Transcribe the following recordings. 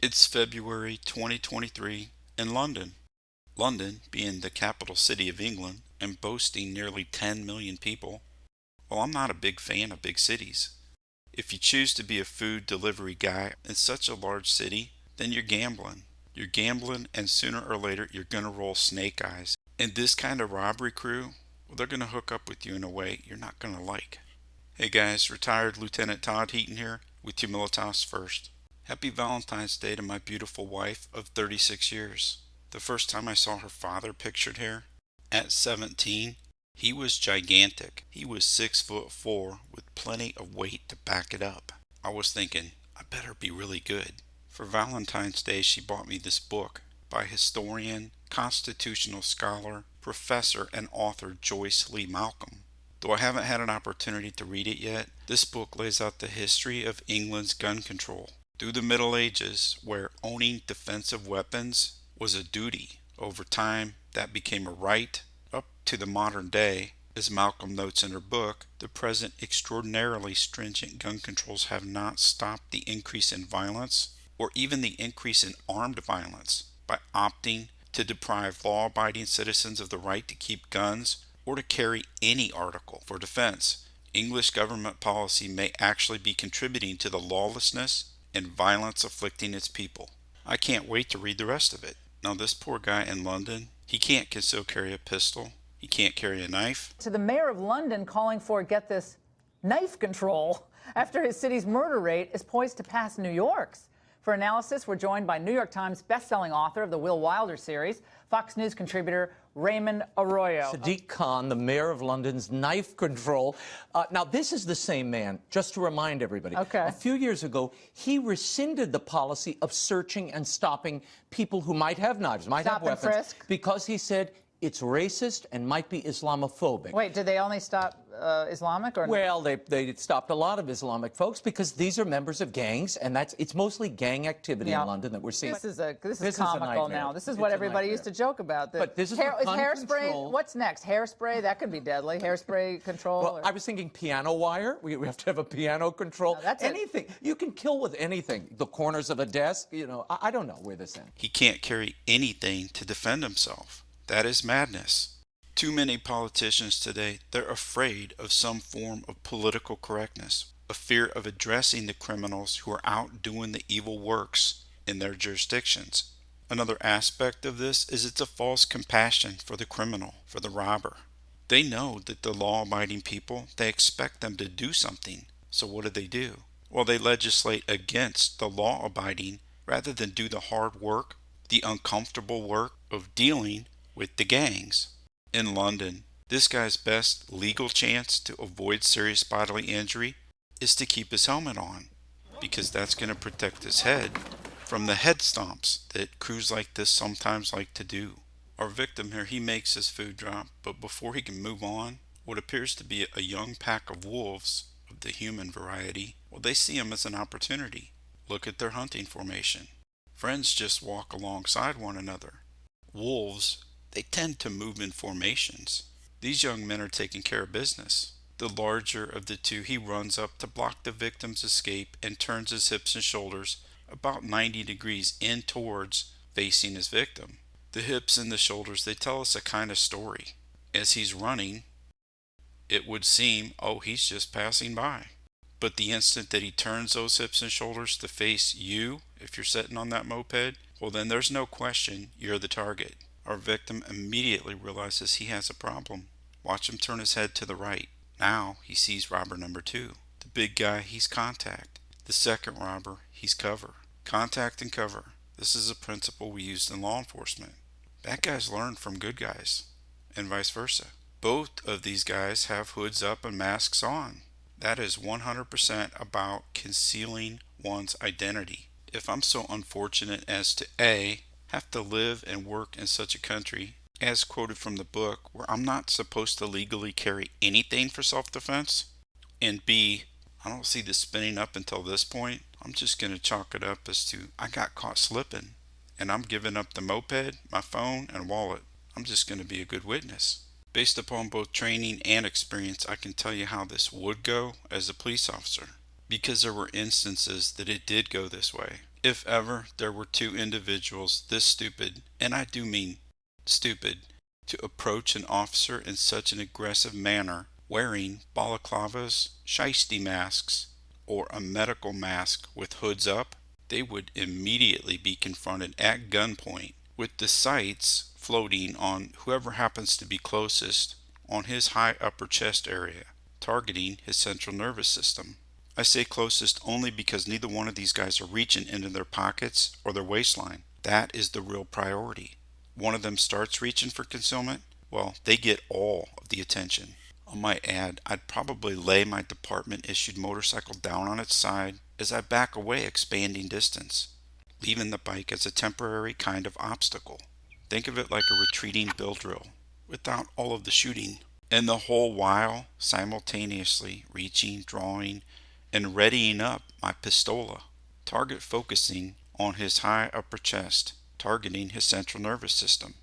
It's February 2023 in London. London, being the capital city of England and boasting nearly 10 million people, well, I'm not a big fan of big cities. If you choose to be a food delivery guy in such a large city, then you're gambling. You're gambling, and sooner or later, you're going to roll snake eyes. And this kind of robbery crew, well, they're going to hook up with you in a way you're not going to like. Hey guys, retired Lieutenant Todd Heaton here with Humilitas First. Happy Valentine's Day to my beautiful wife of 36 years. The first time I saw her father pictured here, at 17, he was gigantic. He was 6'4" with plenty of weight to back it up. I was thinking, I better be really good. For Valentine's Day, she bought me this book by historian, constitutional scholar, professor, and author Joyce Lee Malcolm. Though I haven't had an opportunity to read it yet, this book lays out the history of England's gun control through the Middle Ages, where owning defensive weapons was a duty. Over time, that became a right, up to the modern day. As Malcolm notes in her book, the present extraordinarily stringent gun controls have not stopped the increase in violence, or even the increase in armed violence, by opting to deprive law-abiding citizens of the right to keep guns or to carry any article for defense. English government policy may actually be contributing to the lawlessness and violence afflicting its people. I can't wait to read the rest of it. Now this poor guy in London, he can't conceal carry a pistol. He can't carry a knife. To the mayor of London calling for, get this, knife control after his city's murder rate is poised to pass New York's. For analysis, we're joined by New York Times bestselling author of the Will Wilder series, Fox News contributor Raymond Arroyo. Sadiq Khan, the mayor of London's knife control. Now, this is the same man, just to remind everybody. Okay. A few years ago, he rescinded the policy of searching and stopping people who might have knives, might Stop have weapons, and frisk? because he said it's racist and might be Islamophobic. Wait, did they only stop Islamic or Well, they stopped a lot of Islamic folks because these are members of gangs, and it's mostly gang activity Yeah. in London that we're seeing. This is a comical nightmare. now. This is It's what a everybody used to nightmare. joke about. But this is is gun hairspray. control. What's next? Hairspray? That could be deadly. Hairspray control. Well, I was thinking piano wire. We have to have a piano control. No, that's it. Anything. You can kill with anything. The corners of a desk, I don't know where this ends. He can't carry anything to defend himself. That is madness. Too many politicians today, they're afraid of some form of political correctness, a fear of addressing the criminals who are out doing the evil works in their jurisdictions. Another aspect of this is it's a false compassion for the criminal, for the robber. They know that the law-abiding people, they expect them to do something. So what do? Well, they legislate against the law-abiding rather than do the hard work, the uncomfortable work of dealing with the gangs. In London, this guy's best legal chance to avoid serious bodily injury is to keep his helmet on, because that's going to protect his head from the head stomps that crews like this sometimes like to do. Our victim here, he makes his food drop, but before he can move on, what appears to be a young pack of wolves of the human variety, well, they see him as an opportunity. Look at their hunting formation. Friends just walk alongside one another. Wolves, they tend to move in formations. These young men are taking care of business. The larger of the two, he runs up to block the victim's escape and turns his hips and shoulders about 90 degrees in towards facing his victim. The hips and the shoulders, they tell us a kind of story. As he's running, it would seem, oh, he's just passing by. But the instant that he turns those hips and shoulders to face you, if you're sitting on that moped, well, then there's no question you're the target. Our victim immediately realizes he has a problem. Watch him turn his head to the right. Now he sees robber number 2. The big guy, he's contact. The second robber, he's cover. Contact and cover. This is a principle we used in law enforcement. Bad guys learn from good guys, and vice versa. Both of these guys have hoods up and masks on. That is 100% about concealing one's identity. If I'm so unfortunate as to A, have to live and work in such a country, as quoted from the book, where I'm not supposed to legally carry anything for self-defense, and B, I don't see this spinning up until this point, I'm just going to chalk it up as to I got caught slipping, and I'm giving up the moped, my phone, and wallet. I'm just going to be a good witness. Based upon both training and experience, I can tell you how this would go as a police officer, because there were instances that it did go this way. If ever there were two individuals this stupid, and I do mean stupid, to approach an officer in such an aggressive manner, wearing balaclavas, shiesty masks, or a medical mask with hoods up, they would immediately be confronted at gunpoint with the sights floating on whoever happens to be closest on his high upper chest area, targeting his central nervous system. I say closest only because neither one of these guys are reaching into their pockets or their waistline. That is the real priority. One of them starts reaching for concealment, well, they get all of the attention. I might add, I'd probably lay my department-issued motorcycle down on its side as I back away, expanding distance, leaving the bike as a temporary kind of obstacle. Think of it like a retreating bill drill, without all of the shooting, and the whole while simultaneously reaching, drawing, and readying up my pistola, target focusing on his high upper chest, targeting his central nervous system.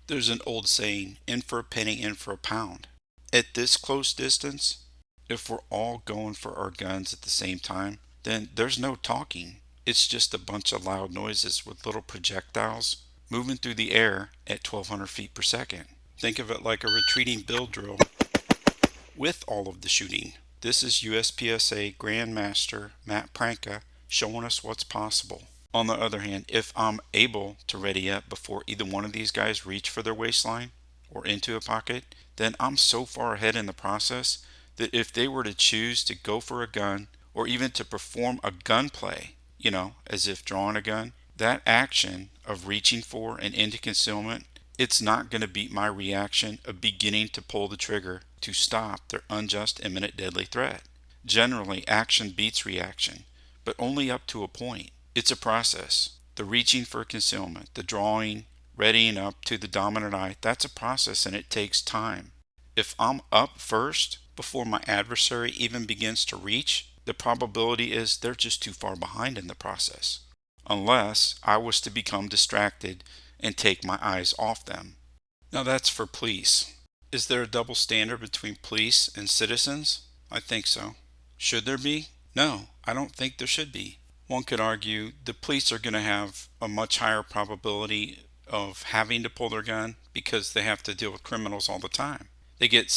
There's an old saying, in for a penny, in for a pound. At this close distance, if we're all going for our guns at the same time, then there's no talking. It's just a bunch of loud noises with little projectiles moving through the air at 1,200 feet per second. Think of it like a retreating bill drill with all of the shooting. This is USPSA Grandmaster Matt Pranka showing us what's possible. On the other hand, if I'm able to ready up before either one of these guys reach for their waistline or into a pocket, then I'm so far ahead in the process that if they were to choose to go for a gun or even to perform a gunplay, as if drawing a gun, that action of reaching for and into concealment, it's not going to beat my reaction of beginning to pull the trigger to stop their unjust imminent deadly threat. Generally, action beats reaction, but only up to a point. It's a process. The reaching for concealment, the drawing, readying up to the dominant eye, that's a process and it takes time. If I'm up first, before my adversary even begins to reach, the probability is they're just too far behind in the process. Unless I was to become distracted and take my eyes off them. Now that's for police. Is there a double standard between police and citizens? I think so. Should there be? No, I don't think there should be. One could argue the police are going to have a much higher probability of having to pull their gun because they have to deal with criminals all the time. They get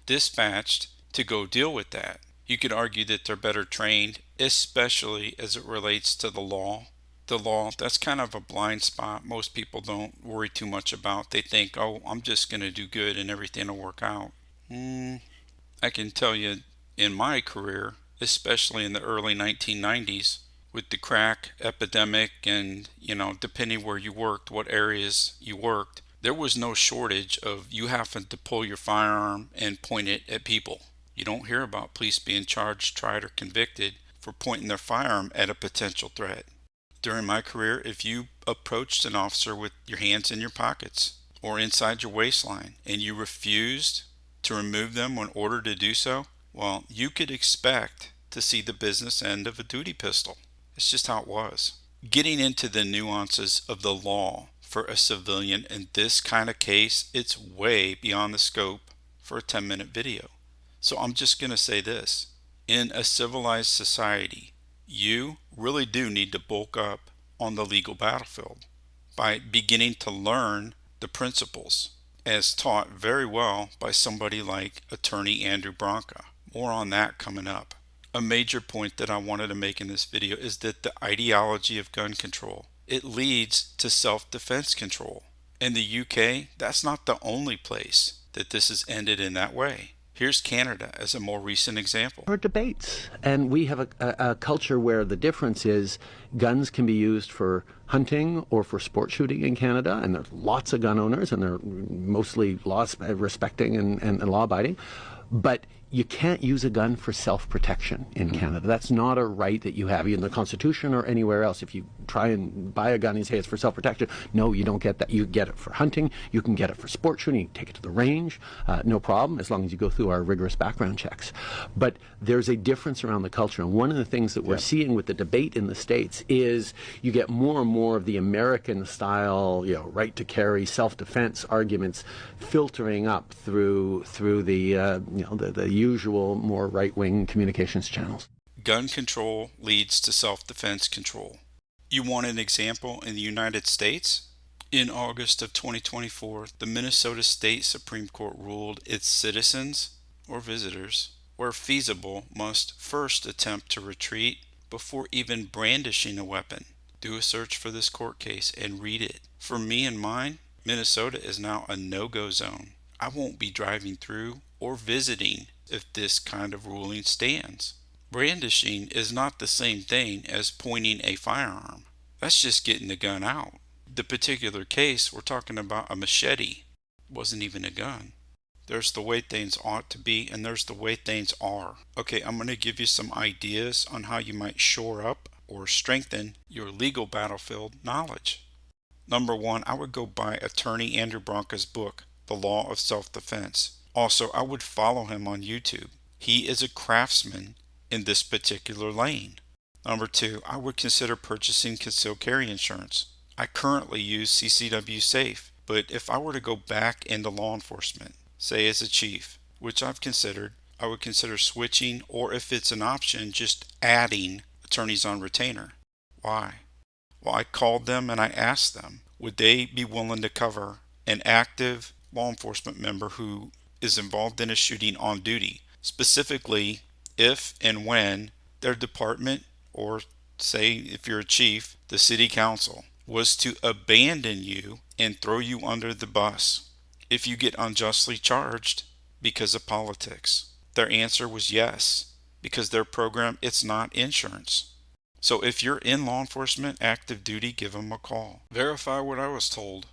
dispatched to go deal with that. You could argue that they're better trained, especially as it relates to the law. The law, that's kind of a blind spot most people don't worry too much about. They think, oh, I'm just going to do good and everything will work out. I can tell you in my career, especially in the early 1990s, with the crack epidemic and, depending where you worked, what areas you worked, there was no shortage of you having to pull your firearm and point it at people. You don't hear about police being charged, tried, or convicted for pointing their firearm at a potential threat. During my career, if you approached an officer with your hands in your pockets or inside your waistline and you refused to remove them when ordered to do so, well, you could expect to see the business end of a duty pistol. It's just how it was. Getting into the nuances of the law for a civilian in this kind of case, it's way beyond the scope for a 10-minute video. So I'm just going to say this. In a civilized society, you really do need to bulk up on the legal battlefield by beginning to learn the principles as taught very well by somebody like attorney Andrew Branca. More on that coming up. A major point that I wanted to make in this video is that the ideology of gun control, it leads to self-defense control. In the UK, that's not the only place that this has ended in that way. Here's Canada as a more recent example. Or debates. And we have a culture where the difference is guns can be used for hunting or for sport shooting in Canada, and there's lots of gun owners, and they're mostly law-respecting and law-abiding. But you can't use a gun for self-protection in Canada. That's not a right that you have in the Constitution or anywhere else. If you try and buy a gun and say it's for self-protection, no, you don't get that. You get it for hunting. You can get it for sport shooting. You can take it to the range, no problem, as long as you go through our rigorous background checks. But there's a difference around the culture. And one of the things that we're seeing with the debate in the States is you get more and more of the American-style, right to carry, self-defense arguments filtering up through the usual more right-wing communications channels. Gun control leads to self-defense control. You want an example in the United States? In August of 2024, the Minnesota State Supreme Court ruled its citizens or visitors, where feasible, must first attempt to retreat before even brandishing a weapon. Do a search for this court case and read it. For me and mine, Minnesota is now a no-go zone. I won't be driving through or visiting if this kind of ruling stands. Brandishing is not the same thing as pointing a firearm. That's just getting the gun out. The particular case, we're talking about a machete. It wasn't even a gun. There's the way things ought to be, and there's the way things are. Okay, I'm going to give you some ideas on how you might shore up or strengthen your legal battlefield knowledge. Number one, I would go buy attorney Andrew Branca's book, The Law of Self-Defense. Also, I would follow him on YouTube. He is a craftsman in this particular lane. Number two, I would consider purchasing concealed carry insurance. I currently use CCW Safe, but if I were to go back into law enforcement, say as a chief, which I've considered, I would consider switching, or if it's an option, just adding attorneys on retainer. Why? Well, I called them and I asked them, would they be willing to cover an active law enforcement member who is involved in a shooting on duty, specifically if and when their department, or say if you're a chief, the city council, was to abandon you and throw you under the bus if you get unjustly charged because of politics. Their answer was yes, because their program, it's not insurance. So if you're in law enforcement, active duty, give them a call. Verify what I was told.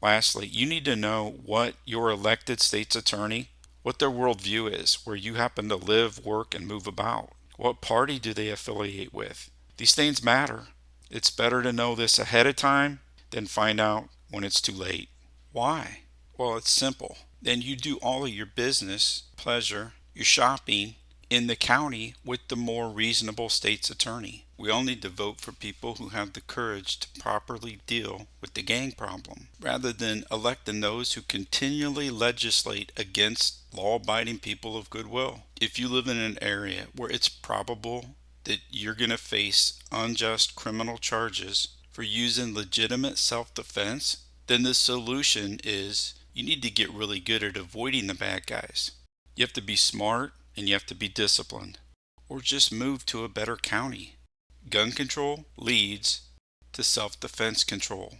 Lastly, you need to know what your elected state's attorney, what their worldview is, where you happen to live, work, and move about. What party do they affiliate with? These things matter. It's better to know this ahead of time than find out when it's too late. Why? Well, it's simple. Then you do all of your business, pleasure, your shopping in the county with the more reasonable state's attorney. We all need to vote for people who have the courage to properly deal with the gang problem, rather than electing those who continually legislate against law-abiding people of goodwill. If you live in an area where it's probable that you're going to face unjust criminal charges for using legitimate self-defense, then the solution is you need to get really good at avoiding the bad guys. You have to be smart and you have to be disciplined, or just move to a better county. Gun control leads to self-defense control.